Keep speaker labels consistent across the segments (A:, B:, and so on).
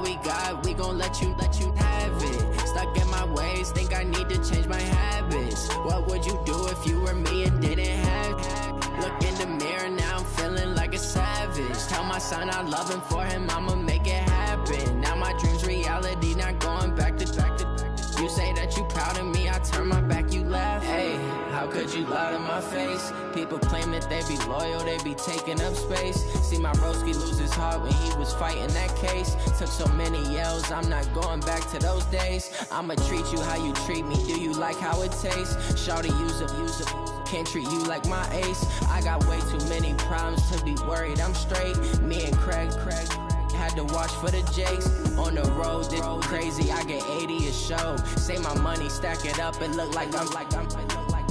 A: All we got, we gon' let you have it. Stuck in my ways, think I need to change my habits. What would you do if you were me and didn't have it? Look in the mirror, now I'm feeling like a savage. Tell my son I love him, for him I'ma make it happen. Now my dream's reality, not going back to. You say that you proud of me, I turn my back, you laugh. Hey, how could you lie to my face? People claim that they be loyal, they be taking up space. See my broski lose his heart when he was fighting that case. Took so many yells, I'm not going back to those days. I'ma treat you how you treat me, do you like how it tastes? Shawty, use it. Can't treat you like my ace. I got way too many problems to be worried, I'm straight. Me and Craig had to watch for the Jakes. On the road, this crazy, I get 80 a show. Say my money, stack it up, it look like I'm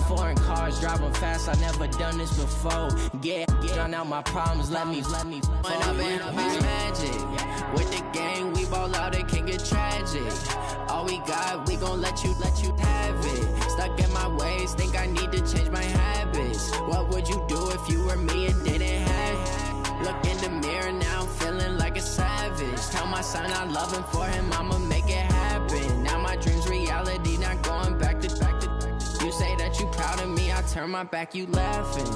A: foreign cars, driving fast, I never done this before. Drown out my problems, let me Went up and up is magic. With the gang, we ball out, it can get tragic. All we got, we gon' let you have it. Stuck in my ways, think I need to change my habits. What would you do if you were me and didn't have it? Look in the mirror, now I'm feeling like a savage. Tell my son I love him, for him I'ma make it happen. Now my dream's reality, not going back to. You say that you proud of me, I turn my back, you laughing.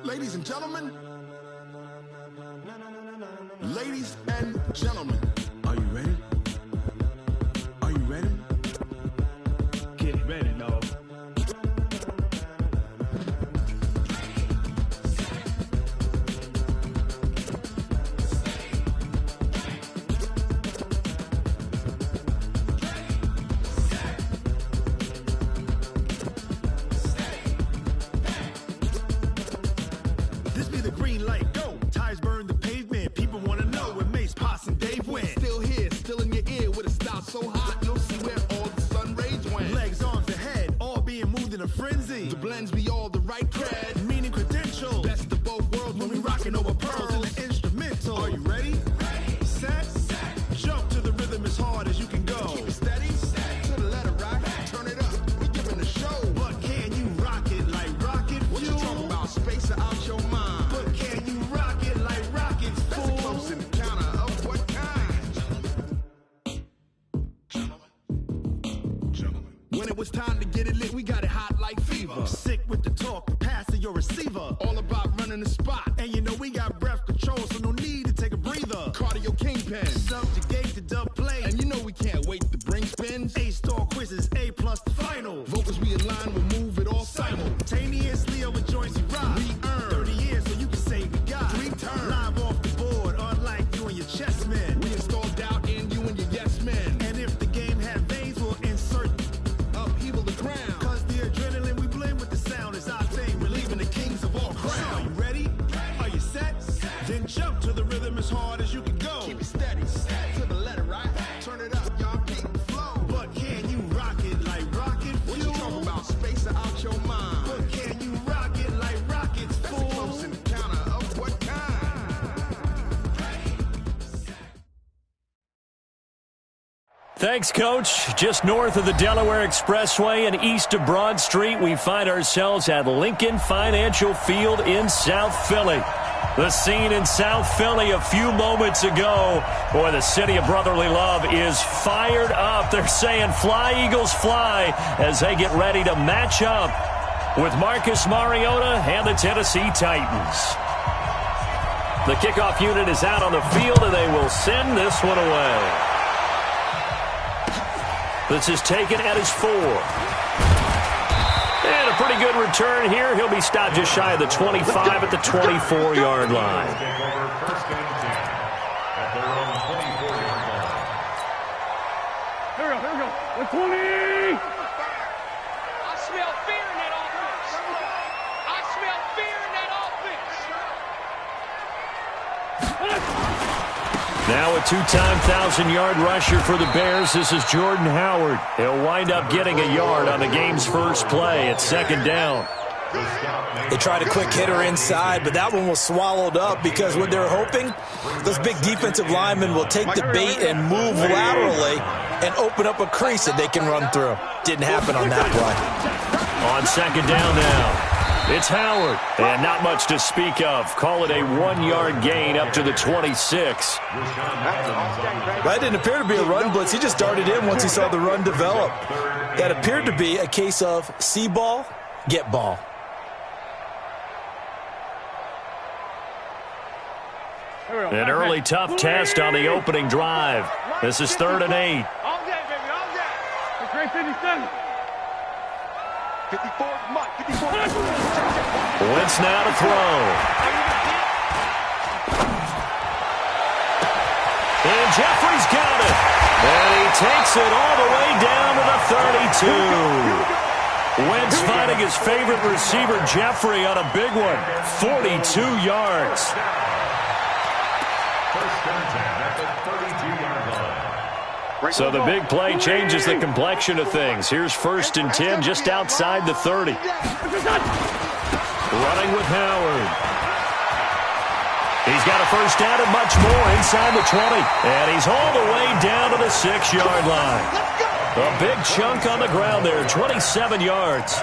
B: Ladies and gentlemen, ladies and gentlemen, are you ready? Are you ready? Get ready, dog. This be the green light, go. Tires burn the pavement. People wanna know where Mace, Posse, and Dave went. Still here, still in your ear with a style so hot, you'll see where all the sun rays went. Legs, arms, and head, all being moved in a frenzy. The blends be all the right cred, meaning credentials. Best of both worlds when we rockin' over pearls in the instrumental. Are you ready? Ready. Set. Jump to the rhythm as hard as you can go. Keep it steady. To the letter right. Turn it up. We giving a show. But can you rock it like rocket fuel? What you talking about? Space or out your mind? But can you rock it like rockets, fool? That's a close encounter of what kind? Gentlemen. When it was time to get it lit, we got it hot like fever. Sick with the talk, pass to your receiver. All about running the spot. And you know we got breath control, so no need to take a breather. Cardio kingpin, subjugate the dub play. And you know we can't wait to bring spins. A-star quizzes, A+ the final. Vocals we align, we'll move it all simultaneously over joints we rock. We earn 30 years, so you can say we got 3 turns. Live off the board, unlike you and your chess men. We install doubt in you and your yes men. And if the game had veins, we'll insert upheaval the crown. Cause the adrenaline we blend with the sound is our thing, relieving the kings of all crowns. So are you ready? Are you set? Then jump to the rhythm as hard as you can go. Keep it steady, to the letter right. Turn it up, y'all keep the flow. But can you rock it like rocket fuel? What you talking about? Space or out your mind? But can you rock it like rockets, fool? That's a close encounter of what kind?
C: Thanks, Coach. Just north of the Delaware Expressway and east of Broad Street, we find ourselves at Lincoln Financial Field in South Philly. The scene in South Philly a few moments ago. Boy, the city of brotherly love is fired up. They're saying, "Fly, Eagles, fly," as they get ready to match up with Marcus Mariota and the Tennessee Titans. The kickoff unit is out on the field, and they will send this one away. This is taken at his 4. And a pretty good return here. He'll be stopped just shy of the 25 at the 24-yard line.
D: Here we go. The 20.
E: I smell fear in that offense. I smell fear in that offense.
C: Now a 2-time 1,000-yard rusher for the Bears. This is Jordan Howard. He'll wind up getting a yard on the game's first play at 2nd down.
F: They tried a quick hitter inside, but that one was swallowed up because what they're hoping, those big defensive linemen will take the bait and move laterally and open up a crease that they can run through. Didn't happen on that play.
C: On second down now, it's Howard, and not much to speak of. Call it a 1-yard gain up to the 26.
F: That didn't appear to be a run blitz. He just darted in once he saw the run develop. That appeared to be a case of see ball, get ball.
C: An early tough test on the opening drive. This is 3rd and 8.
E: All day, baby, all day. Great 57. 54, Mike, 54.
C: Wentz now to throw. And Jeffrey's got it. And he takes it all the way down to the 32. Wentz finding his favorite receiver, Jeffrey, on a big one. 42 yards. So the big play changes the complexion of things. Here's 1st and 10 just outside the 30. Running with Howard. He's got a first down and much more inside the 20. And he's all the way down to the 6-yard line. A big chunk on the ground there, 27 yards.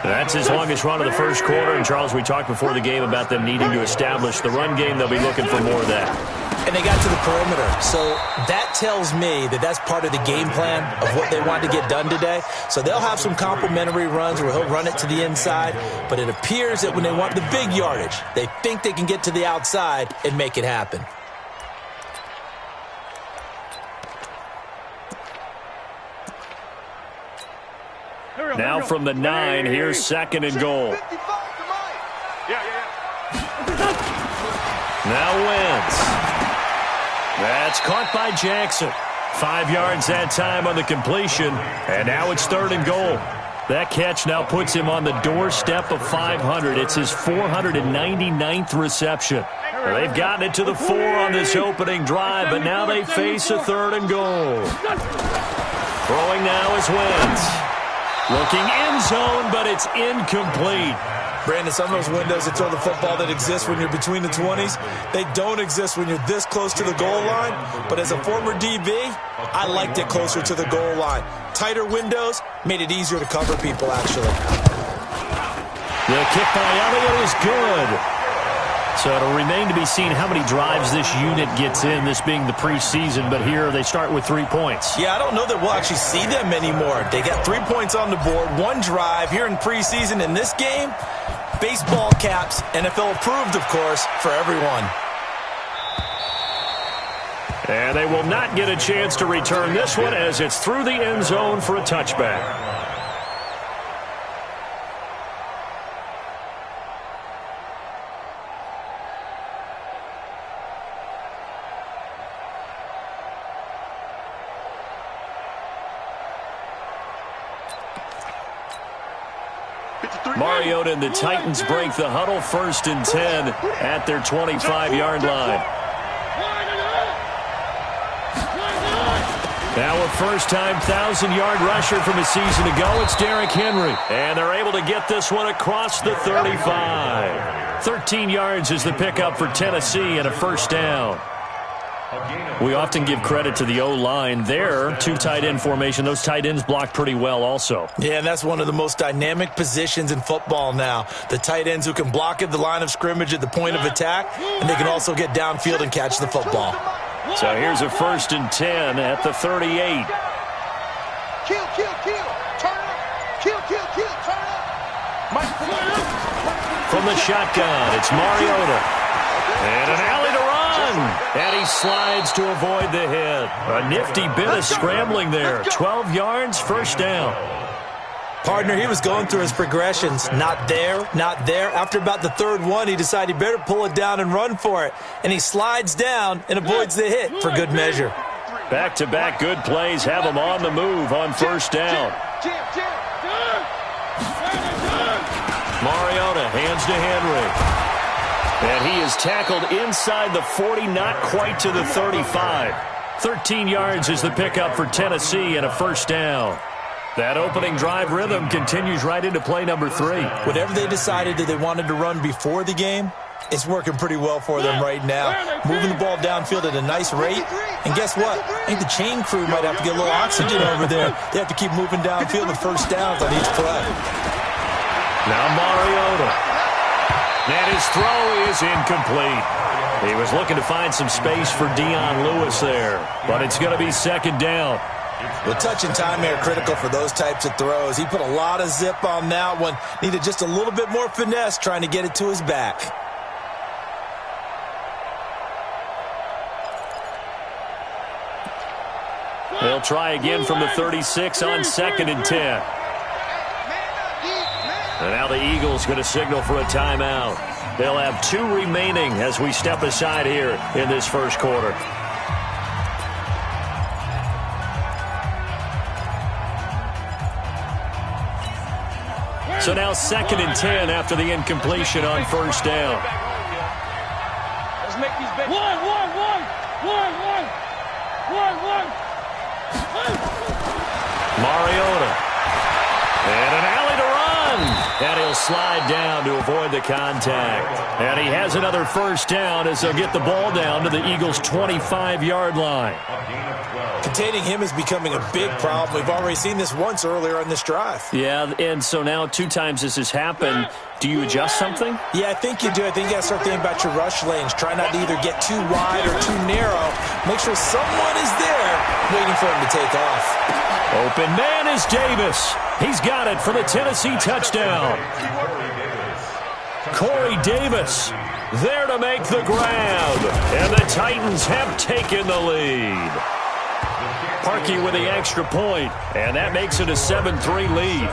C: That's his longest run of the first quarter. And, Charles, we talked before the game about them needing to establish the run game. They'll be looking for more of that.
F: And they got to the perimeter. So that tells me that that's part of the game plan of what they want to get done today. So they'll have some complementary runs where he'll run it to the inside. But it appears that when they want the big yardage, they think they can get to the outside and make it happen.
C: Now from the 9, here's 2nd and goal. Now Wentz. That's caught by Jackson. 5 yards that time on the completion, and now it's 3rd and goal. That catch now puts him on the doorstep of 500. It's his 499th reception. They've gotten it to the 4 on this opening drive, but now they face a 3rd and goal. Throwing now is Wentz. Looking end zone, but it's incomplete.
F: Brandon, some of those windows that throw the football that exist when you're between the 20s, they don't exist when you're this close to the goal line. But as a former DB, I liked it closer to the goal line. Tighter windows made it easier to cover people, actually.
C: The kick by Elliott is good. So it'll remain to be seen how many drives this unit gets in, this being the preseason. But here they start with 3 points.
F: Yeah, I don't know that we'll actually see them anymore. They got 3 points on the board, 1 drive here in preseason. In this game, baseball caps, NFL approved, of course, for everyone.
C: And they will not get a chance to return this one as it's through the end zone for a touchback. Mariota and the Titans break the huddle, 1st and 10 at their 25-yard line. Now a first-time 1,000-yard rusher from a season ago, it's Derrick Henry. And they're able to get this one across the 35. 13 yards is the pickup for Tennessee and a first down. We often give credit to the O-line there. 2 tight end formation. Those tight ends block pretty well also.
F: Yeah, and that's one of the most dynamic positions in football now. The tight ends who can block at the line of scrimmage at the point of attack, and they can also get downfield and catch the football.
C: So here's a 1st and 10 at the 38.
E: Kill, turn up. Kill, turn up.
C: From the shotgun, it's Mariota. And an alley to run. And he slides to avoid the hit. A nifty bit of scrambling there. 12 yards, first down.
F: Partner, he was going through his progressions. Not there, not there. After about the 3rd one, he decided he better pull it down and run for it. And he slides down and avoids the hit for good measure.
C: Back-to-back good plays have him on the move on first down. Mariota hands to Henry. And he is tackled inside the 40, not quite to the 35. 13 yards is the pickup for Tennessee and a first down. That opening drive rhythm continues right into play number 3.
F: Whatever they decided that they wanted to run before the game, it's working pretty well for them right now. Moving the ball downfield at a nice rate. And guess what? I think the chain crew might have to get a little oxygen over there. They have to keep moving downfield with first downs on each play.
C: Now Mariota. And his throw is incomplete. He was looking to find some space for Dion Lewis there, but it's going to be second down.
F: Well, touch and time are critical for those types of throws. He put a lot of zip on that one. Needed just a little bit more finesse trying to get it to his back.
C: They'll try again from the 36 on 2nd and 10. And now the Eagles going to signal for a timeout. They'll have 2 remaining as we step aside here in this first quarter. So now 2nd and 10 after the incompletion on first down.
E: Let's make these big.
D: One.
C: Mariota. And an alley to run. And he'll slide down to avoid the contact. And he has another first down as they'll get the ball down to the Eagles' 25-yard line.
F: Containing him is becoming a big problem. We've already seen this once earlier on this drive.
C: Yeah, and so now 2 times this has happened. Do you adjust something?
F: Yeah, I think you do. I think you got to start thinking about your rush lanes. Try not to either get too wide or too narrow. Make sure someone is there waiting for him to take off.
C: Open man is Davis. He's got it for the Tennessee touchdown. Corey Davis there to make the grab. And the Titans have taken the lead. Parkey with the extra point, and that makes it a 7-3 lead.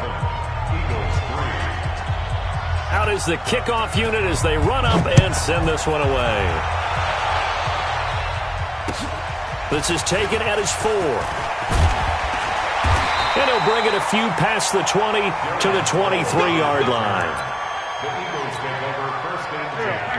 C: Out is the kickoff unit as they run up and send this one away. This is taken at his 4. And he'll bring it a few past the 20 to the 23-yard line.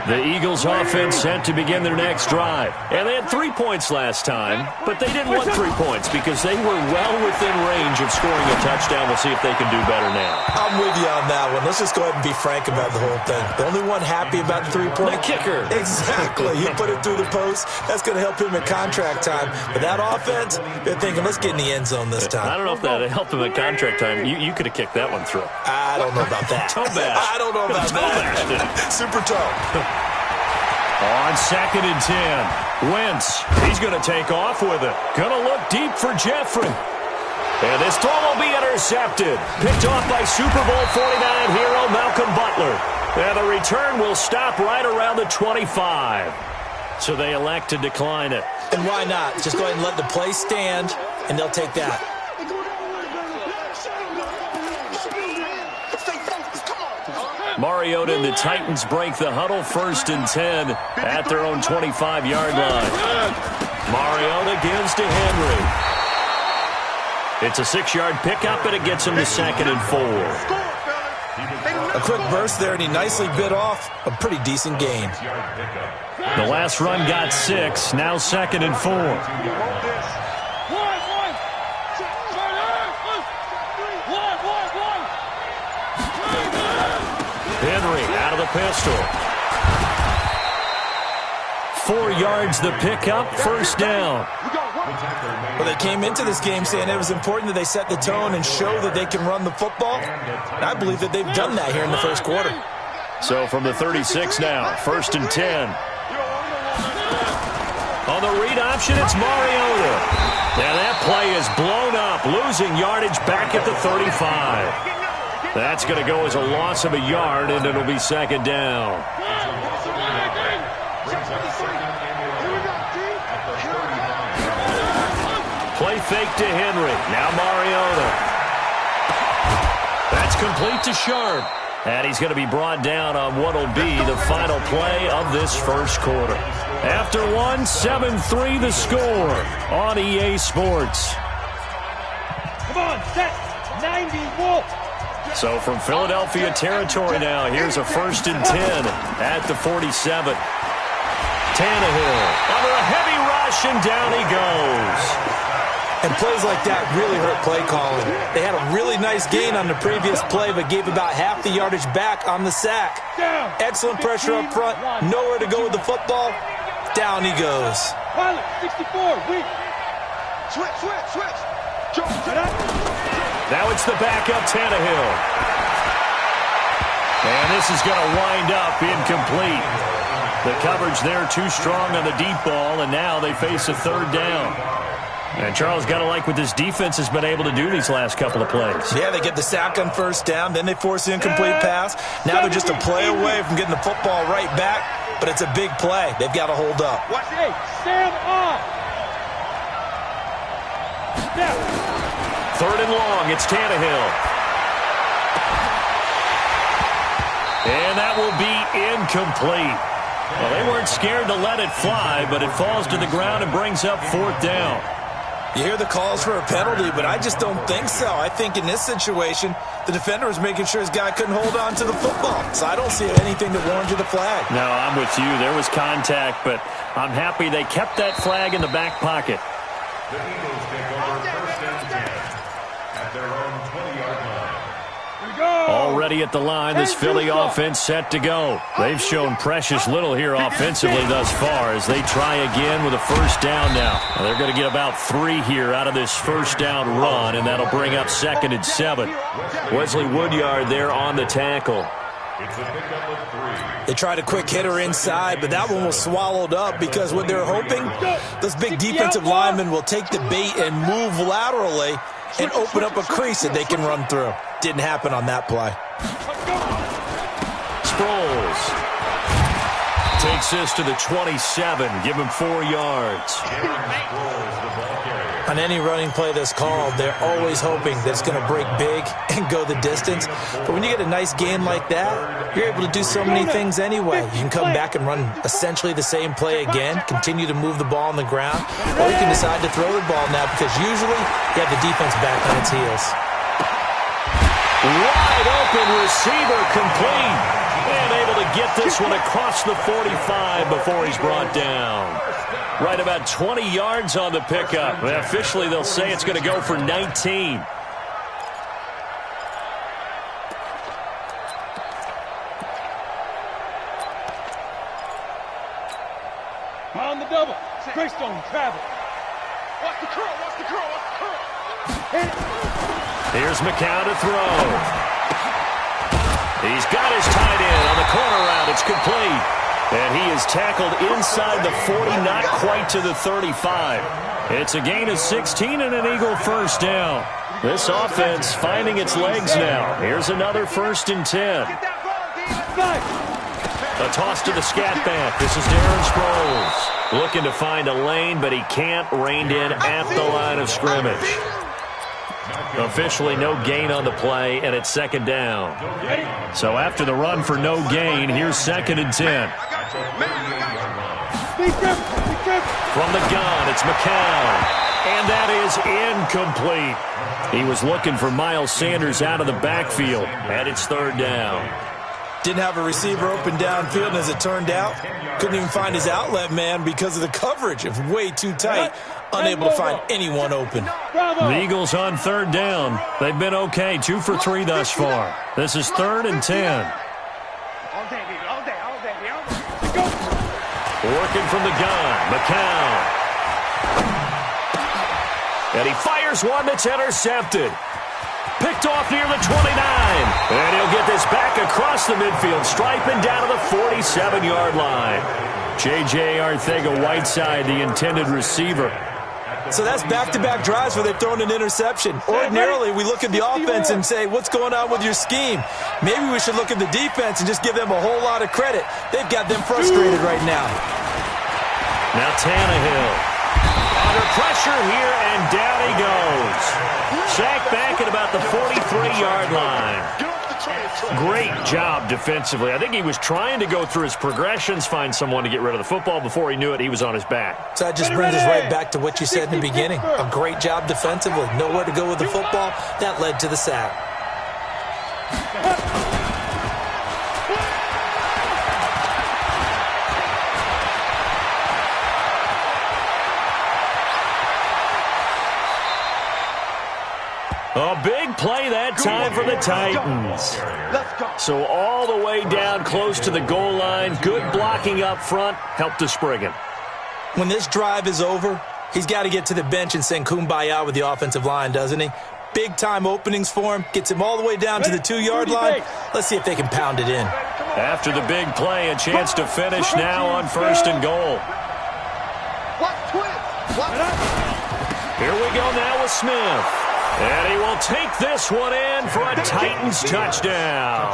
C: The Eagles offense set to begin their next drive. And they had 3 points last time, but they didn't want 3 points because they were well within range of scoring a touchdown. We'll see if they can do better now.
F: I'm with you on that one. Let's just go ahead and be frank about the whole thing. The only one happy about the 3-point.
C: The kicker.
F: Exactly. He put it through the post. That's going to help him at contract time. But that offense, they're thinking, let's get in the end zone this time.
C: I don't know if that helped him at contract time. You could have kicked that one through.
F: I don't know about that.
C: Toe bash.
F: I don't know about that. Super toe.
C: On 2nd and 10, Wentz, he's going to take off with it. Going to look deep for Jeffrey. And this throw will be intercepted. Picked off by Super Bowl 49 hero Malcolm Butler. And the return will stop right around the 25. So they elect to decline it.
F: And why not? Just go ahead and let the play stand, and they'll take that.
C: Mariota and the Titans break the huddle 1st and 10 at their own 25-yard line. Mariota gives to Henry. It's a 6-yard pickup, and it gets him to 2nd and 4.
F: A quick burst there, and he nicely bit off a pretty decent gain.
C: The last run got 6, now 2nd and 4. Henry out of the pistol. 4 yards the pickup, first down.
F: Well, they came into this game saying it was important that they set the tone and show that they can run the football. And I believe that they've done that here in the first quarter.
C: So from the 36 now, 1st and 10. On the read option, it's Mariota. Now that play is blown up, losing yardage back at the 35. That's going to go as a loss of a yard, and it'll be 2nd down. Play fake to Henry. Now Mariota. That's complete to Sharp. And he's going to be brought down on what will be the final play of this first quarter. After 7-3 the score on EA Sports.
D: Come on, set. 90 Wolf.
C: So from Philadelphia territory now, here's a 1st and 10 at the 47. Tannehill under a heavy rush, and down he goes.
F: And plays like that really hurt play calling. They had a really nice gain on the previous play, but gave about half the yardage back on the sack. Excellent pressure up front. Nowhere to go with the football. Down he goes.
D: Pilot, 64, weak. Switch.
C: Now it's the backup Tannehill. And this is going to wind up incomplete. The coverage there too strong on the deep ball, and now they face a third down. And Charles, got to like what this defense has been able to do these last couple of plays.
F: Yeah, they get the sack on first down, then they force the incomplete pass. Now they're just a play away from getting the football right back, but it's a big play. They've got to hold up.
D: Hey, stand off. Step.
C: Third and long, it's Tannehill. And that will be incomplete. Well, they weren't scared to let it fly, but it falls to the ground and brings up fourth down.
F: You hear the calls for a penalty, but I just don't think so. I think in this situation, the defender was making sure his guy couldn't hold on to the football. So I don't see anything that warranted the flag.
C: No, I'm with you. There was contact, but I'm happy they kept that flag in the back pocket.
B: The Eagles take over first and 10 at their own 20-yard line.
C: Already at the line, this Philly offense set to go. They've shown precious little here offensively thus far as they try again with a first down now. They're going to get about 3 here out of this first down run, and that'll bring up 2nd and 7. Wesley Woodyard there on the tackle.
B: It's a pickup of 3.
F: They tried a quick hitter inside, but that one was swallowed up because what they're hoping, those big defensive linemen will take the bait and move laterally and open up a crease that they can run through. Didn't happen on that play.
C: Sproles takes this to the 27. Give him 4 yards.
F: On any running play that's called, they're always hoping that it's going to break big and go the distance. But when you get a nice gain like that, you're able to do so many things anyway. You can come back and run essentially the same play again, continue to move the ball on the ground, or you can decide to throw the ball now because usually you have the defense back on its heels.
C: Wide open receiver complete. And able to get this one across the 45 before he's brought down. Right about 20 yards on the pickup. Officially, they'll say it's going to go for 19.
D: On the double. Greystone travel.
E: Watch the curl.
C: Here's McCown to throw. He's got his tight end on the corner route. It's complete. And he is tackled inside the 40, not quite to the 35. It's a gain of 16 and an Eagle first down. This offense finding its legs now. Here's another 1st and 10. A toss to the scat back. This is Darren Sproles. Looking to find a lane, but he can't. Reined in at the line of scrimmage. Officially no gain on the play, and it's 2nd down. So after the run for no gain, here's 2nd and 10. From the gun, it's McCown. And that is incomplete. He was looking for Miles Sanders out of the backfield, and it's 3rd down.
F: Didn't have a receiver open downfield, and as it turned out, couldn't even find his outlet man because of the coverage. It was way too tight. Unable to find anyone open.
C: The Eagles on 3rd down. They've been okay, 2 for 3 thus far. This is 3rd and 10. Working from the gun, McCown. And he fires one that's intercepted. Picked off near the 29. And he'll get this back across the midfield, striping down to the 47-yard line. J.J. Arcega-Whiteside, the intended receiver.
F: So that's back-to-back drives where they've thrown an interception. Ordinarily, we look at the offense and say, what's going on with your scheme? Maybe we should look at the defense and just give them a whole lot of credit. They've got them frustrated right now.
C: Now Tannehill under pressure here, and down he goes. Sacked back at about the 43-yard line. Great job defensively. I think he was trying to go through his progressions, find someone to get rid of the football. Before he knew it, he was on his back.
F: So that just brings us right back to what you said in the beginning. A great job defensively. Nowhere to go with the football. That led to the sack.
C: A big play that time for the Titans. So all the way down close to the goal line. Good blocking up front. Helped to spring him.
F: When this drive is over, he's got to get to the bench and sing Kumbaya with the offensive line, doesn't he? Big-time openings for him. Gets him all the way down to the 2-yard line. Let's see if they can pound it in.
C: After the big play, a chance to finish now on 1st and goal. Here we go now with Smith. And he will take this one in for a Titans touchdown.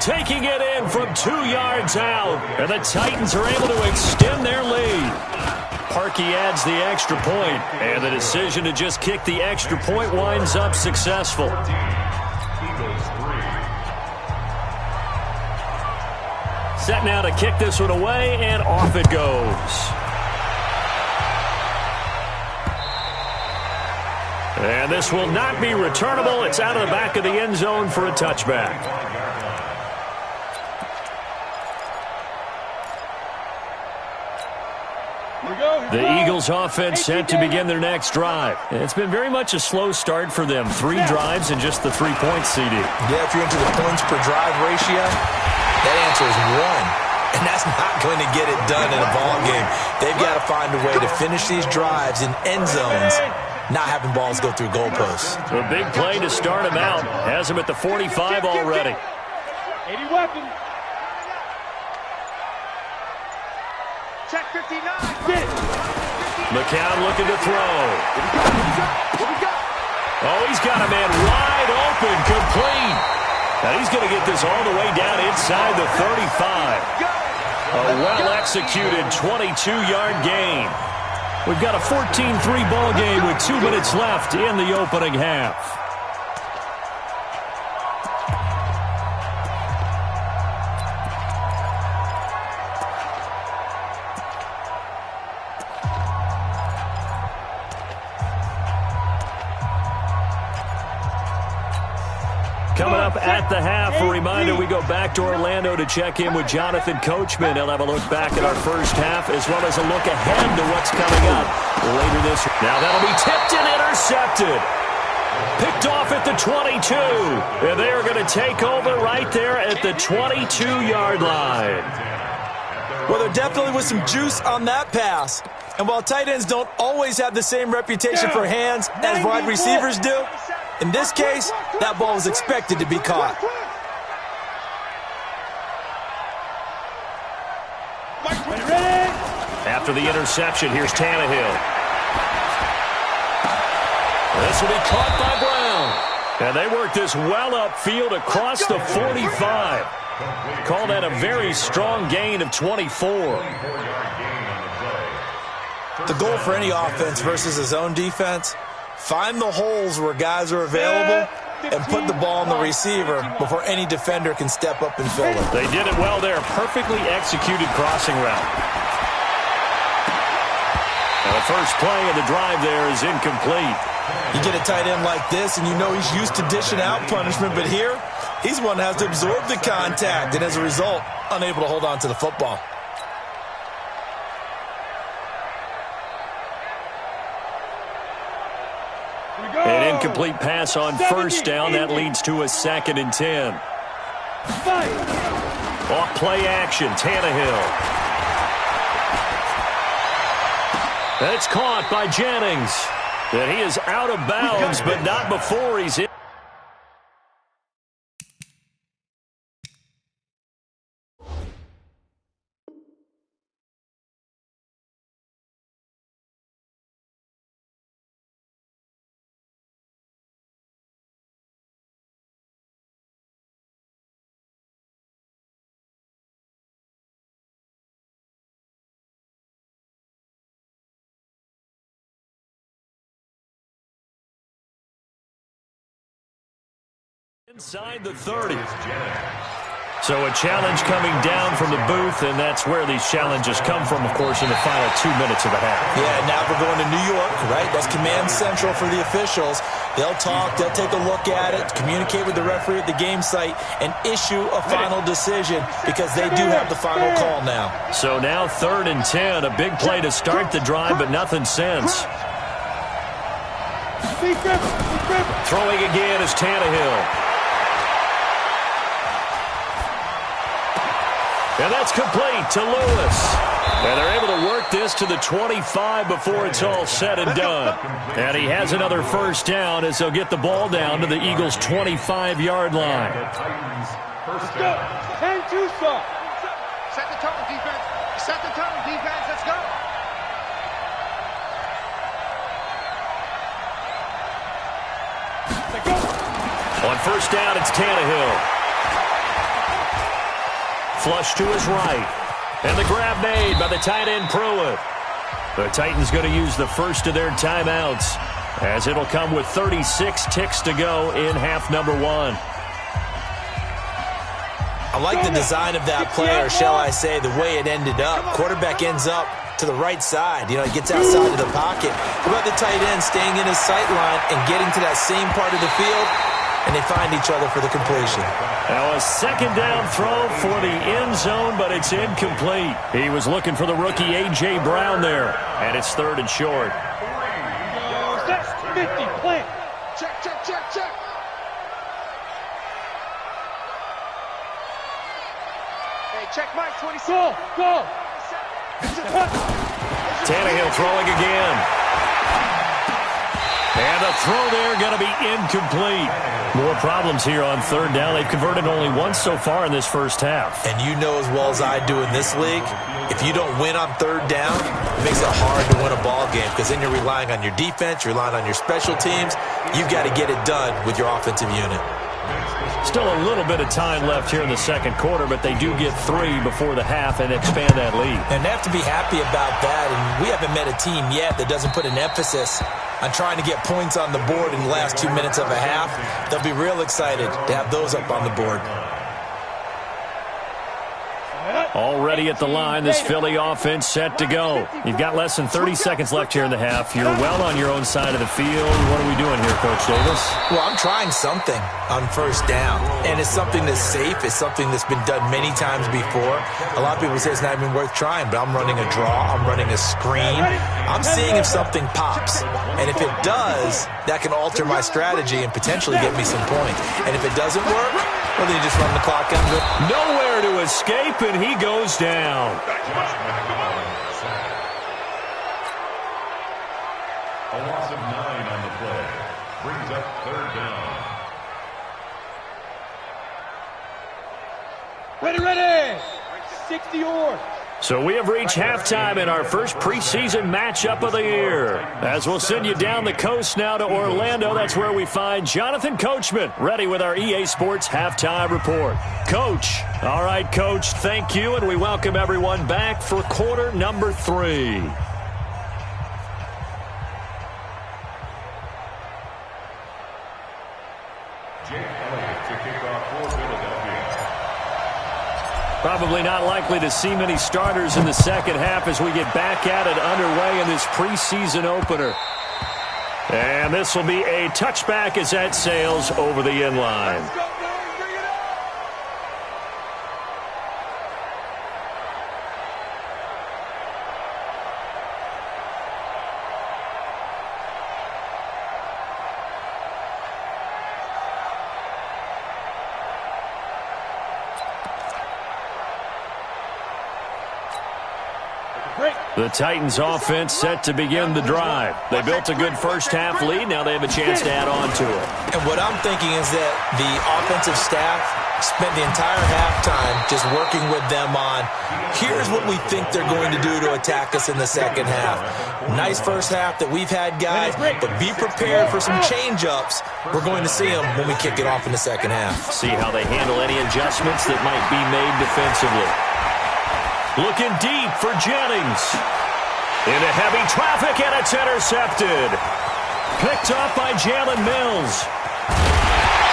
C: Taking it in from 2 yards out. And the Titans are able to extend their lead. Parkey adds the extra point, and the decision to just kick the extra point winds up successful. Set now to kick this one away, and off it goes. And this will not be returnable. It's out of the back of the end zone for a touchback. The Eagles offense set to begin their next drive. It's been very much a slow start for them. 3 drives and just the 3 points, CD.
F: Yeah, if you're into the points per drive ratio, that answer is 1. And that's not going to get it done in a ball game. They've got to find a way to finish these drives in end zones, not having balls go through goalposts.
C: A big play to start him out. Has him at the 45 already.
D: 80 weapons.
E: Check 59.
C: McCown looking to throw. Oh, he's got a man wide open, complete. And he's going to get this all the way down inside the 35. A well-executed 22-yard gain. We've got a 14-3 ball game with 2 minutes left in the opening half. Coming up at the half, a reminder, we go back to Orlando to check in with Jonathan Coachman. He'll have a look back at our first half as well as a look ahead to what's coming up later this week. Now that'll be tipped and intercepted. Picked off at the 22. And they are going to take over right there at the 22-yard line.
F: Well, there definitely was some juice on that pass. And while tight ends don't always have the same reputation for hands as wide receivers do, in this case, that ball was expected to be caught.
C: After the interception, here's Tannehill. This will be caught by Brown. And they work this well upfield across the 45. Call that a very strong gain of 24.
F: The goal for any offense versus his own defense, find the holes where guys are available and put the ball on the receiver before any defender can step up and fill it.
C: They did it well there. Perfectly executed crossing route. Now the first play of the drive there is incomplete.
F: You get a tight end like this, and you know he's used to dishing out punishment, but here, he's one that has to absorb the contact, and as a result, unable to hold on to the football.
C: An incomplete pass on first down. That leads to a 2nd and 10. Off play action, Tannehill. That's caught by Jennings. And he is out of bounds, but not before he's in. Inside the 30. So a challenge coming down from the booth, and that's where these challenges come from, of course, in the final 2 minutes of the half.
F: Yeah, now we're going to New York, right? That's command central for the officials. They'll talk, they'll take a look at it, communicate with the referee at the game site, and issue a final decision because they do have the final call now.
C: So now 3rd and 10, a big play to start the drive, but nothing since. Throwing again is Tannehill. And that's complete to Lewis. And they're able to work this to the 25 before it's all said and done. And he has another first down as they'll get the ball down to the Eagles' 25-yard line.
D: Let's go. 10-2 start.
G: Set the tone, defense. Set the tone, defense. Let's go.
C: On first down, it's Tannehill. Flush to his right. And the grab made by the tight end Pruitt. The Titans going to use the first of their timeouts as it'll come with 36 ticks to go in half number one.
F: I like the design of that play, or shall I say the way it ended up. Quarterback ends up to the right side. You know, he gets outside of the pocket. How about the tight end staying in his sight line and getting to that same part of the field? And they find each other for the completion.
C: Now a second down throw for the end zone, but it's incomplete. He was looking for the rookie A.J. Brown there, and it's third and short.
D: That's 50, plant.
G: Check, check, check, check. Hey, check Mike, 26.
D: Go.
C: Tannehill throwing again. And the throw there going to be incomplete. More problems here on third down. They've converted only once so far in this first half.
F: And you know as well as I do in this league, if you don't win on third down, it makes it hard to win a ball game because then you're relying on your defense, you're relying on your special teams. You've got to get it done with your offensive unit.
C: Still a little bit of time left here in the second quarter, but they do get 3 before the half and expand that lead.
F: And they have to be happy about that. And we haven't met a team yet that doesn't put an emphasis on trying to get points on the board in the last 2 minutes of a half. They'll be real excited to have those up on the board.
C: Already at the line, this Philly offense set to go. You've got less than 30 seconds left here in the half. You're well on your own side of the field. What are we doing here, Coach Davis?
F: Well, I'm trying something on first down, and it's something that's safe. It's something that's been done many times before. A lot of people say it's not even worth trying, but I'm running a draw. I'm running a screen. I'm seeing if something pops, and if it does, that can alter my strategy and potentially get me some points. And if it doesn't work, well, then you just run the clock under.
C: Nowhere to escape, and he goes down.
B: A loss of 9 on the play. Brings up third down.
D: Ready. 60 yours.
C: So we have reached halftime in our first preseason matchup of the year. As we'll send you down the coast now to Orlando, that's where we find Jonathan Coachman, ready with our EA Sports Halftime Report. Coach. All right, Coach, thank you, and we welcome everyone back for quarter number 3. Probably not likely to see many starters in the second half as we get back at it underway in this preseason opener. And this will be a touchback as that sails over the end line. The Titans offense set to begin the drive. They built a good first half lead. Now they have a chance to add on to it.
F: And what I'm thinking is that the offensive staff spent the entire halftime just working with them on, here's what we think they're going to do to attack us in the second half. Nice first half that we've had, guys, but be prepared for some change-ups. We're going to see them when we kick it off in the second half.
C: See how they handle any adjustments that might be made defensively. Looking deep for Jennings. Into heavy traffic, and it's intercepted. Picked up by Jalen Mills.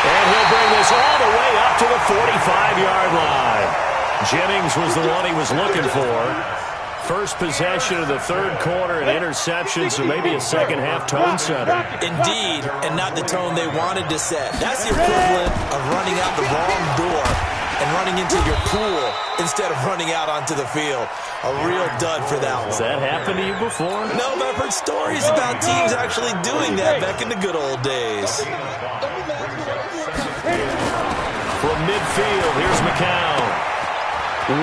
C: And he'll bring this all the way up to the 45-yard line. Jennings was the one he was looking for. First possession of the third quarter, an interception, so maybe a second-half tone setter.
F: Indeed, and not the tone they wanted to set. That's the equivalent of running out the wrong door and running into your pool instead of running out onto the field. A real dud for that one.
C: Has that happened to you before?
F: No, but I've heard stories about teams actually doing that back in the good old days.
C: From midfield, here's McCown.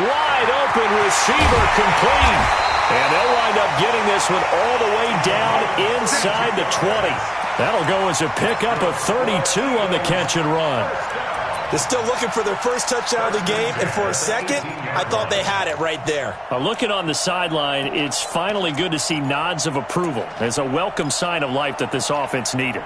C: Wide open receiver, complete. And they'll wind up getting this one all the way down inside the 20. That'll go as a pickup of 32 on the catch and run.
F: They're still looking for their first touchdown of the game, and for a second, I thought they had it right there.
C: Looking on the sideline, it's finally good to see nods of approval. It's a welcome sign of life that this offense needed.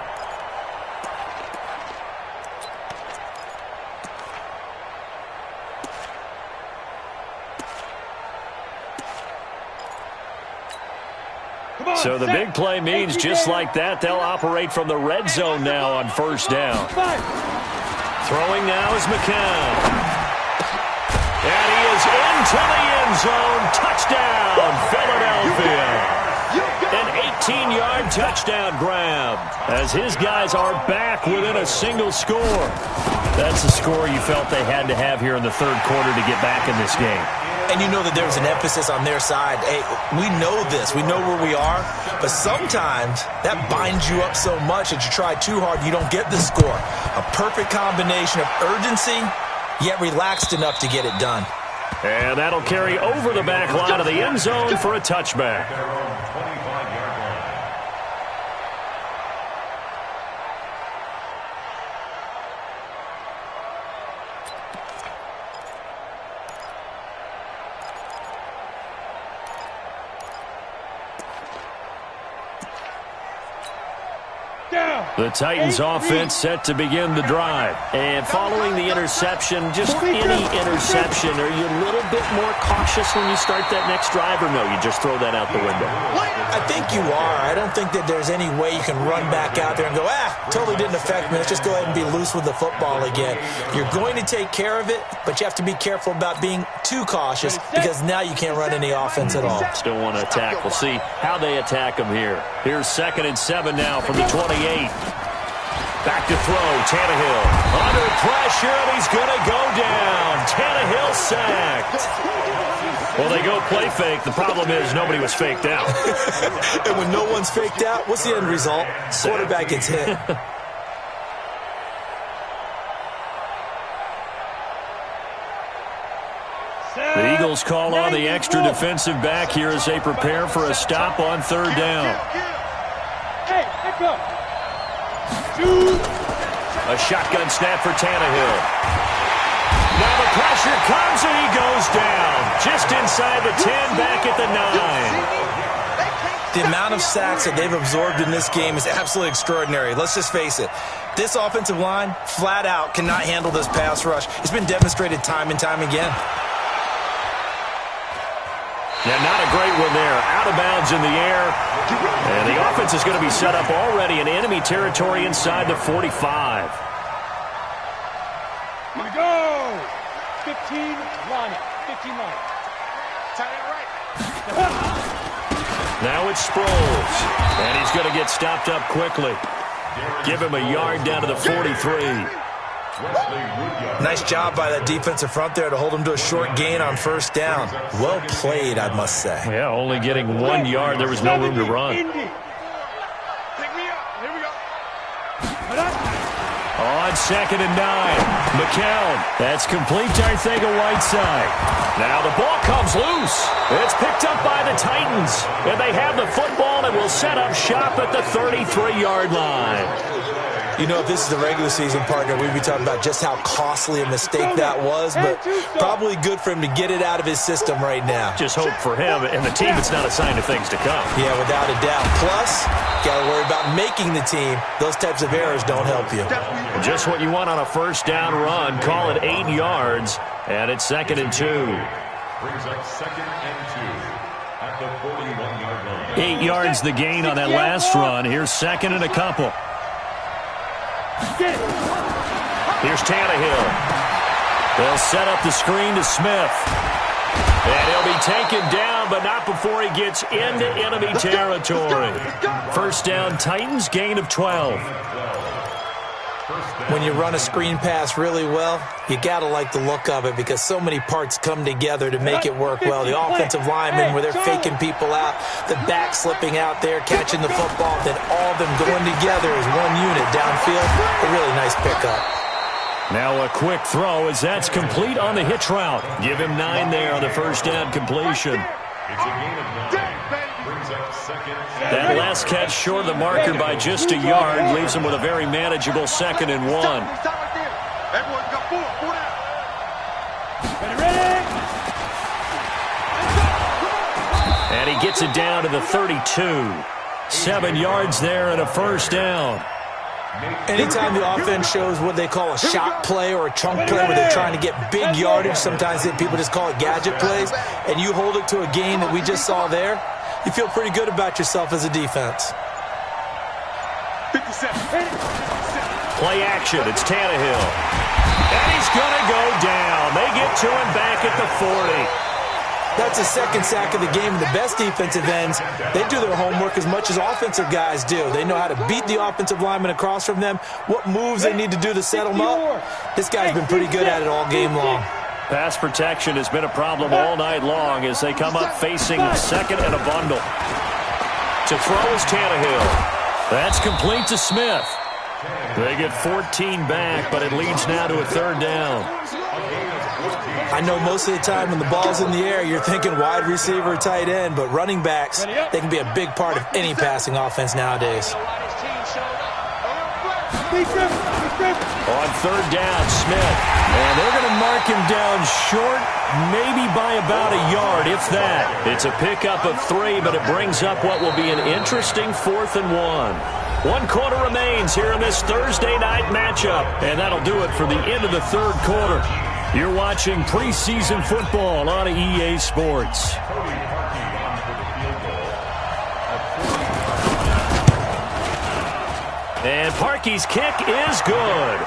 C: So the big play means just like that, they'll operate from the red zone now on first down. Throwing now is McCown. And he is into the end zone. Touchdown, Philadelphia. An 18-yard touchdown grab as his guys are back within a single score. That's the score you felt they had to have here in the third quarter to get back in this game.
F: And you know that there was an emphasis on their side. Hey, we know this. We know where we are. But sometimes that binds you up so much that you try too hard, you don't get the score. A perfect combination of urgency, yet relaxed enough to get it done.
C: And that'll carry over the back line of the end zone for a touchback. The Titans offense set to begin the drive. And following the interception, just any interception, are you a little bit more cautious when you start that next drive, or no, you just throw that out the window?
F: I think you are. I don't think that there's any way you can run back out there and go, totally didn't affect me. Let's just go ahead and be loose with the football again. You're going to take care of it, but you have to be careful about being too cautious because now you can't run any offense at all.
C: Still want to attack. We'll see how they attack them here. Here's 2nd and 7 now from the 28. Back to throw, Tannehill. Under pressure, and he's going to go down. Tannehill sacked. Well, they go play fake. The problem is nobody was faked out.
F: And when no one's faked out, what's the end result? Quarterback gets hit.
C: The Eagles call on the extra defensive back here as they prepare for a stop on 3rd down.
D: Hey, let's go.
C: A shotgun snap for Tannehill. Now the pressure comes and he goes down. Just inside the 10, back at the 9.
F: The amount of sacks that they've absorbed in this game is absolutely extraordinary. Let's just face it. This offensive line, flat out, cannot handle this pass rush. It's been demonstrated time and time again.
C: Yeah, not a great one there. Out of bounds in the air. And the offense is going to be set up already in enemy territory inside the 45.
D: Here we go. 15 line. 15 line.
G: Tight end right.
C: Now it's Sproles. And he's going to get stopped up quickly. Give him a yard down to the 43.
F: Nice job by that defensive front there to hold him to a short gain on 1st down. Well played, I must say.
C: Yeah, only getting 1 yard. There was no room to run.
G: Pick me up. Here we go.
C: On 2nd and 9, McCown. That's complete to Arcega-Whiteside. Now the ball comes loose. It's picked up by the Titans. And they have the football and will set up shop at the 33-yard line.
F: You know, if this is the regular season, partner, we'd be talking about just how costly a mistake that was, but probably good for him to get it out of his system right now.
C: Just hope for him and the team it's not a sign of things to come.
F: Yeah, without a doubt. Plus, got to worry about making the team. Those types of errors don't help you.
C: Just what you want on a 1st down run. Call it 8 yards, and it's 2nd and 2.
H: Brings up 2nd and 2 at the 41-yard line.
C: 8 yards the gain on that last run. Here's 2nd and a couple. Here's Tannehill. They'll set up the screen to Smith. And he'll be taken down, but not before he gets into enemy territory. 1st down, Titans, gain of 12.
F: When you run a screen pass really well, you got to like the look of it because so many parts come together to make it work well. The offensive linemen, where they're faking people out, the back slipping out there, catching the football, then all of them going together as one unit downfield. A really nice pickup.
C: Now a quick throw as that's complete on the hitch route. Give him 9 there on the first down completion.
H: It's a gain of 9. Brings up second.
C: That last catch short of the marker by just a yard leaves him with a very manageable 2nd and 1.
G: Everyone's got 4 down.
D: Ready?
C: And he gets it down to the 32. 7 yards there and a first down.
F: Anytime the offense shows what they call a shot play or a chunk play where they're trying to get big yardage, sometimes people just call it gadget plays, and you hold it to a gain that we just saw there, you feel pretty good about yourself as a defense.
G: 57.
C: Play action. It's Tannehill. And he's going to go down. They get to him back at the 40.
F: That's the second sack of the game. The best defensive ends, they do their homework as much as offensive guys do. They know how to beat the offensive lineman across from them, what moves they need to do to set them up. This guy's been pretty good at it all game long.
C: Pass protection has been a problem all night long as they come up facing 2nd and a bundle. To throw is Tannehill. That's complete to Smith. They get 14 back, but it leads now to a 3rd down.
F: I know most of the time when the ball's in the air, you're thinking wide receiver, tight end, but running backs, they can be a big part of any passing offense nowadays.
C: On 3rd down, Smith. And they're going to mark him down short, maybe by about a yard, if that. It's a pickup of 3, but it brings up what will be an interesting 4th and 1. 1 quarter remains here in this Thursday night matchup, and that'll do it for the end of the 3rd quarter. You're watching preseason football on EA Sports. And Parkey's kick is good.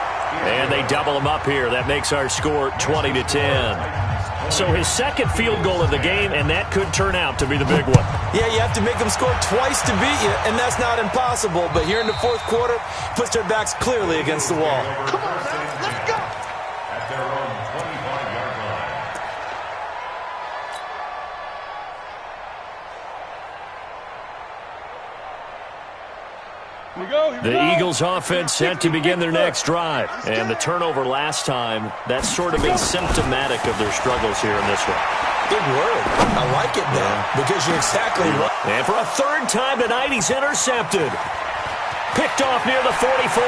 C: And they double him up here. That makes our score 20-10. So his 2nd field goal of the game, and that could turn out to be the big one.
F: Yeah, you have to make them score twice to beat you, and that's not impossible. But here in the 4th quarter, puts their backs clearly against the wall.
G: Come on, man. Let's go.
H: At their own 25-yard line.
C: The Eagles offense set to begin their next drive. And the turnover last time, that's sort of been symptomatic of their struggles here in this one.
F: Big word. I like it, though, because you're exactly right.
C: And for a 3rd time tonight, he's intercepted. Picked off near the 44.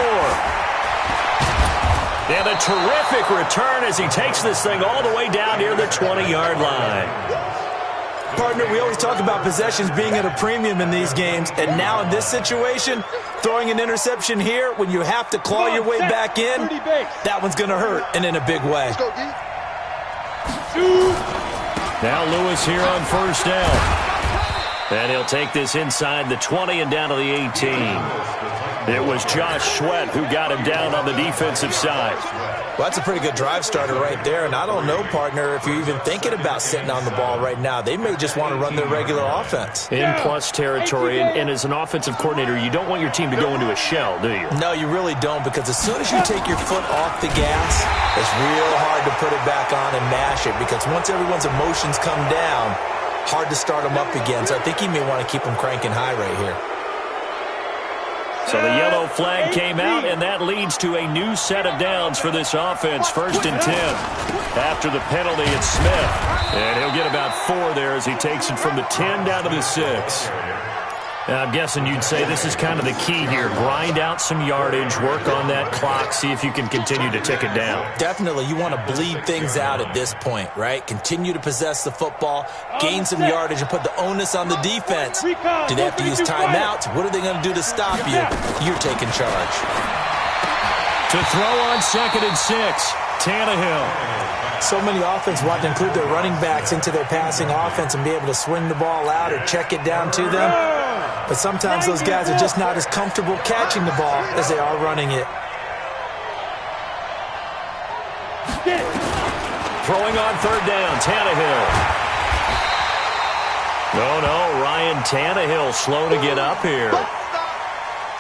C: And a terrific return as he takes this thing all the way down near the 20-yard line.
F: Partner, we always talk about possessions being at a premium in these games, and now in this situation, throwing an interception here when you have to claw your way back in, that one's going to hurt, and in a big way.
C: Now Lewis here on 1st down. And he'll take this inside the 20 and down to the 18. It was Josh Sweat who got him down on the defensive side.
F: Well, that's a pretty good drive starter right there, and I don't know, partner, if you're even thinking about sitting on the ball right now. They may just want to run their regular offense.
C: In plus territory, and as an offensive coordinator, you don't want your team to go into a shell, do you?
F: No, you really don't, because as soon as you take your foot off the gas, it's real hard to put it back on and mash it, because once everyone's emotions come down, hard to start them up again. So I think you may want to keep them cranking high right here.
C: So the yellow flag came out, and that leads to a new set of downs for this offense. 1st and 10. After the penalty, it's Smith. And he'll get about 4 there as he takes it from the 10 down to the 6. Now, I'm guessing you'd say this is kind of the key here. Grind out some yardage, work on that clock, see if you can continue to tick it down.
F: Definitely. You want to bleed things out at this point, right? Continue to possess the football, gain some yardage, and put the onus on the defense. Do they have to use timeouts? What are they going to do to stop you? You're taking charge.
C: To throw on 2nd and 6, Tannehill.
F: So many offenses want to include their running backs into their passing offense and be able to swing the ball out or check it down to them. But sometimes those guys are just not as comfortable catching the ball as they are running it.
C: Throwing on 3rd down, Tannehill. No, Ryan Tannehill slow to get up here.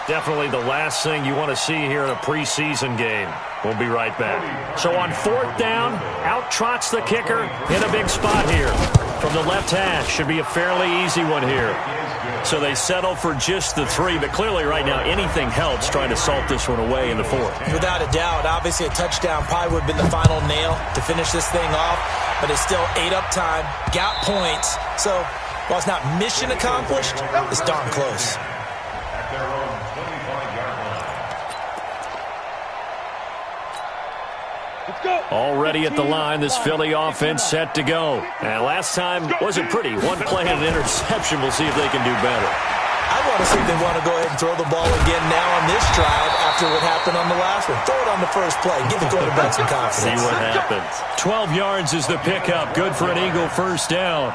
C: Definitely the last thing you want to see here in a preseason game. We'll be right back. So on 4th down, out trots the kicker in a big spot here. From the left hash, should be a fairly easy one here. So they settle for just the 3, but clearly right now anything helps trying to salt this one away in the 4th.
F: Without a doubt, obviously a touchdown probably would have been the final nail to finish this thing off, but it's still ate up time, got points. So while it's not mission accomplished, it's darn close.
C: Already at the line, this Philly offense set to go. And last time wasn't pretty. One play and an interception. We'll see if they can do better.
F: I want to see if they want to go ahead and throw the ball again now on this drive after what happened on the last one. Throw it on the first play. Give the quarterback some confidence.
C: See what happens. 12 yards is the pickup. Good for an Eagle first down.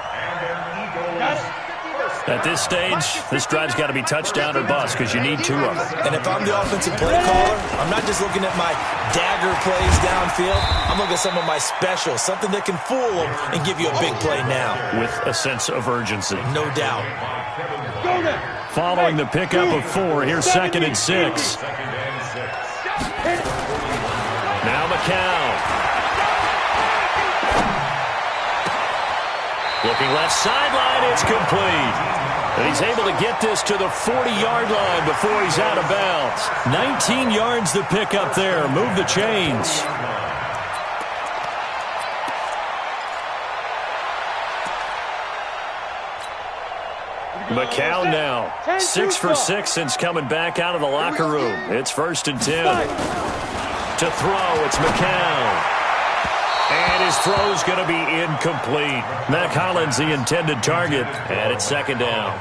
C: At this stage, this drive's got to be touchdown or bust because you need 2 of them.
F: And if I'm the offensive play caller, I'm not just looking at my dagger plays downfield. I'm looking at some of my specials, something that can fool them and give you a big play now.
C: With a sense of urgency.
F: No doubt.
C: Following the pickup of 4, here's 2nd and 6. Now McCown. Looking left sideline, it's complete. And he's able to get this to the 40-yard line before he's out of bounds. 19 yards to pick up there. Move the chains. McCown now. 6 for 6 since coming back out of the locker room. It's 1st and 10. To throw, it's McCown. And his throw's going to be incomplete. Mack Hollins, the intended target, and it's 2nd down.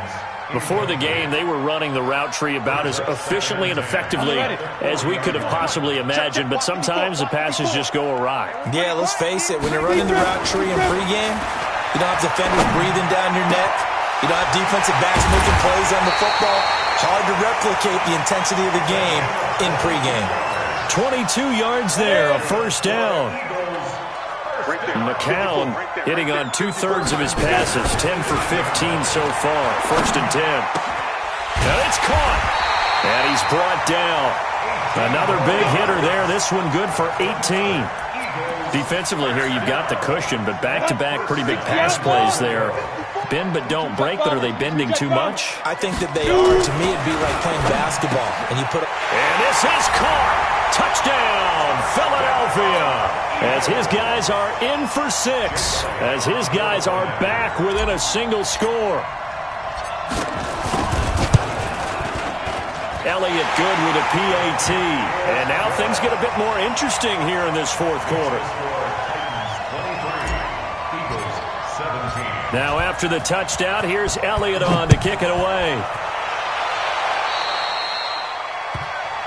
C: Before the game, they were running the route tree about as efficiently and effectively as we could have possibly imagined, but sometimes the passes just go awry.
F: Yeah, let's face it, when you're running the route tree in pregame, you don't have defenders breathing down your neck. You don't have defensive backs making plays on the football. Hard to replicate the intensity of the game in pregame.
C: 22 yards there, a 1st down. McCown hitting on 2/3 of his passes, 10 for 15 so far. 1st and 10. And it's caught. And he's brought down. Another big hitter there. This one good for 18. Defensively here, you've got the cushion, but back-to-back pretty big pass plays there. Bend but don't break, but are they bending too much?
F: I think that they are. To me, it'd be like playing basketball. And you put
C: And this is caught. Touchdown, Philadelphia. As his guys are in for 6. As his guys are back within a single score. Elliott good with a PAT. And now things get a bit more interesting here in this 4th quarter. Now after the touchdown, here's Elliott on to kick it away.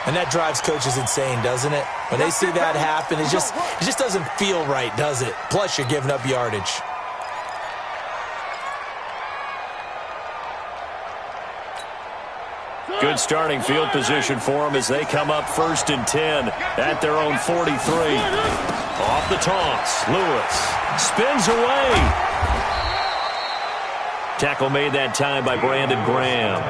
F: And that drives coaches insane, doesn't it? When they see that happen, it just doesn't feel right, does it? Plus, you're giving up yardage.
C: Good starting field position for them as they come up 1st and 10 at their own 43. Off the toss, Lewis spins away. Tackle made that time by Brandon Graham.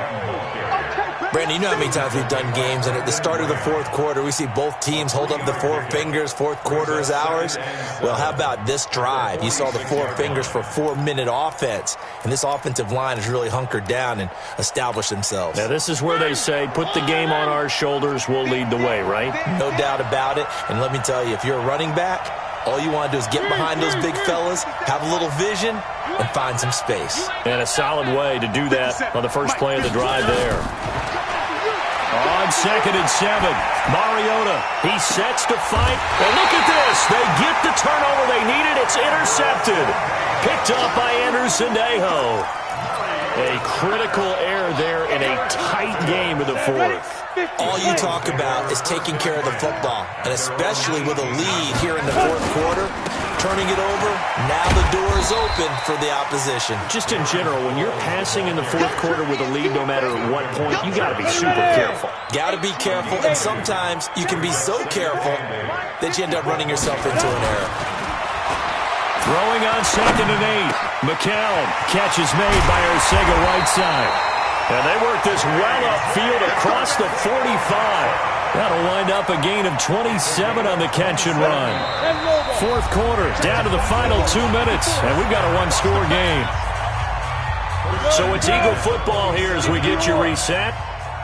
F: Brandon, you know how many times we've done games, and at the start of the 4th quarter, we see both teams hold up the 4 fingers, 4th quarter is ours. Well, how about this drive? You saw the 4 fingers for 4-minute offense, and this offensive line has really hunkered down and established themselves.
C: Now, this is where they say, put the game on our shoulders, we'll lead the way, right?
F: No doubt about it, and let me tell you, if you're a running back, all you want to do is get behind those big fellas, have a little vision, and find some space.
C: And a solid way to do that on the first play of the drive there. On 2nd and 7, Mariota, he sets to fight. And look at this. They get the turnover they needed. It's intercepted. Picked up by Anderson-Dejo. A critical error there in a tight game of the 4th.
F: All you talk about is taking care of the football, and especially with a lead here in the 4th quarter, turning it over, now the door is open for the opposition.
C: Just in general, when you're passing in the 4th quarter with a lead, no matter what point, you got to be super careful.
F: Got to be careful, and sometimes you can be so careful that you end up running yourself into an error.
C: Throwing on 2nd and 8. McCown. Catch is made by Arcega Whiteside. And they work this well upfield across the 45. That'll wind up a gain of 27 on the catch and run. Fourth quarter, down to the final 2 minutes, and we've got a one-score game. So it's Eagle football here as we get you reset.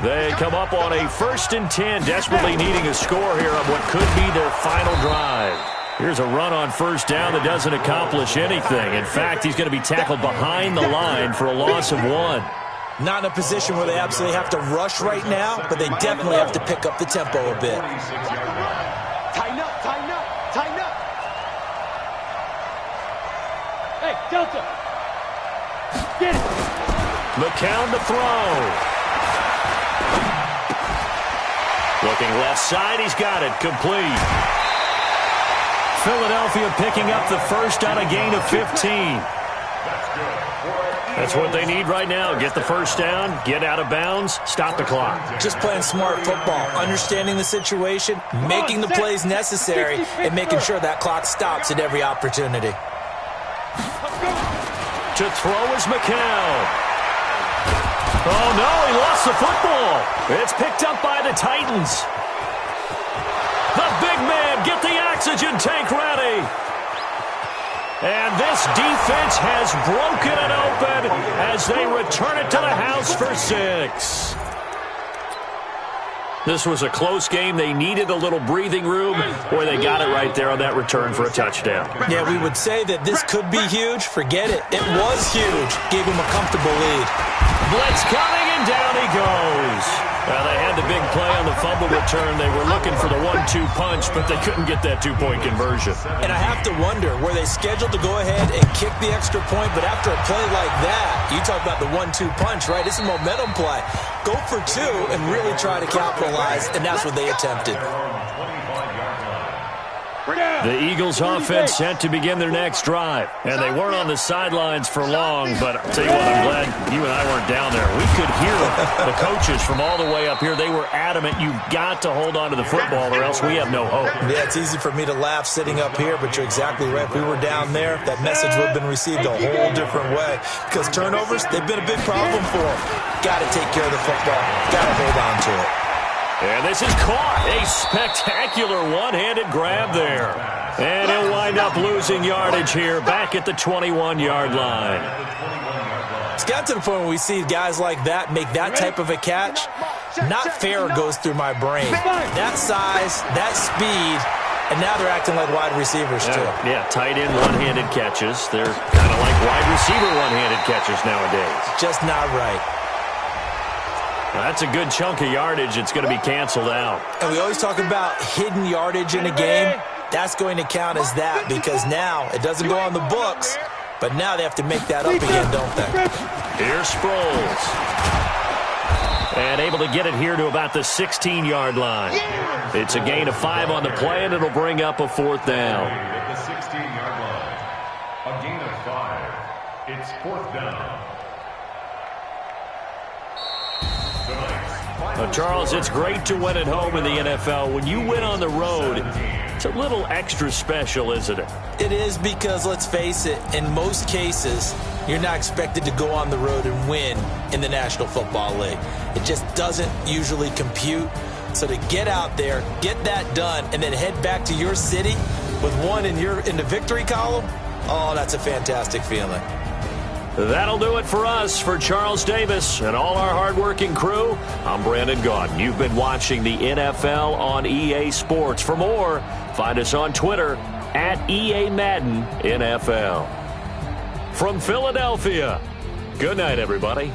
C: They come up on a 1st and 10, desperately needing a score here on what could be their final drive. Here's a run on 1st down that doesn't accomplish anything. In fact, he's going to be tackled behind the line for a loss of 1.
F: Not in a position where they absolutely have to rush right now, but they definitely have to pick up the tempo a bit.
G: Tighten up, tighten up, tighten up.
D: Hey, Delta. Get it.
C: McCown to throw. Looking left side, he's got it, complete. Philadelphia picking up the first on a gain of 15. That's what they need right now. Get the first down, get out of bounds, stop the clock.
F: Just playing smart football, understanding the situation, making the plays necessary, and making sure that clock stops at every opportunity.
C: To throw is McCown. Oh, no, he lost the football. It's picked up by the Titans. The big man, get the oxygen tank ready. And this defense has broken it open as they return it to the house for 6. This was a close game. They needed a little breathing room, or they got it right there on that return for a touchdown.
F: Yeah, we would say that this could be huge. Forget it. It was huge. Gave him a comfortable lead.
C: Blitz coming, and down he goes. Well, they had the big play on the fumble return. They were looking for the 1-2 punch, but they couldn't get that 2-point conversion.
F: And I have to wonder, were they scheduled to go ahead and kick the extra point, but after a play like that, you talk about the 1-2 punch, right? It's a momentum play. Go for 2 and really try to capitalize, and that's what they attempted.
C: The Eagles offense set to begin their next drive. And they weren't on the sidelines for long, but I'll tell you what, I'm glad you and I weren't down there. We could hear the coaches from all the way up here. They were adamant, you've got to hold on to the football or else we have no hope.
F: Yeah, it's easy for me to laugh sitting up here, but you're exactly right. If we were down there, that message would have been received a whole different way. Because turnovers, they've been a big problem for them. Got to take care of the football. Got to hold on to it.
C: And this is caught. A spectacular one-handed grab there. And he'll wind up losing yardage here back at the 21-yard line.
F: It's got to the point where we see guys like that make that type of a catch. Not fair goes through my brain. That size, that speed, and now they're acting like wide receivers too.
C: Yeah, tight end one-handed catches. They're kind of like wide receiver one-handed catches nowadays.
F: Just not right.
C: Now, that's a good chunk of yardage. It's going to be canceled out.
F: And we always talk about hidden yardage in a game. That's going to count as that because now it doesn't go on the books, but now they have to make that up again, don't they?
C: Here's Sproles. And able to get it here to about the 16-yard line. It's a gain of 5 on the play, and it'll bring up a 4th down.
H: At the 16-yard line, a gain of 5. It's 4th down.
C: Charles, it's great to win at home in the NFL. When you win on the road, it's a little extra special, isn't it?
F: It is because, let's face it, in most cases, you're not expected to go on the road and win in the National Football League. It just doesn't usually compute. So to get out there, get that done, and then head back to your city with one in the victory column, oh, that's a fantastic feeling.
C: That'll do it for us. For Charles Davis and all our hardworking crew, I'm Brandon Gaudin. You've been watching the NFL on EA Sports. For more, find us on Twitter at EA Madden NFL. From Philadelphia, good night, everybody.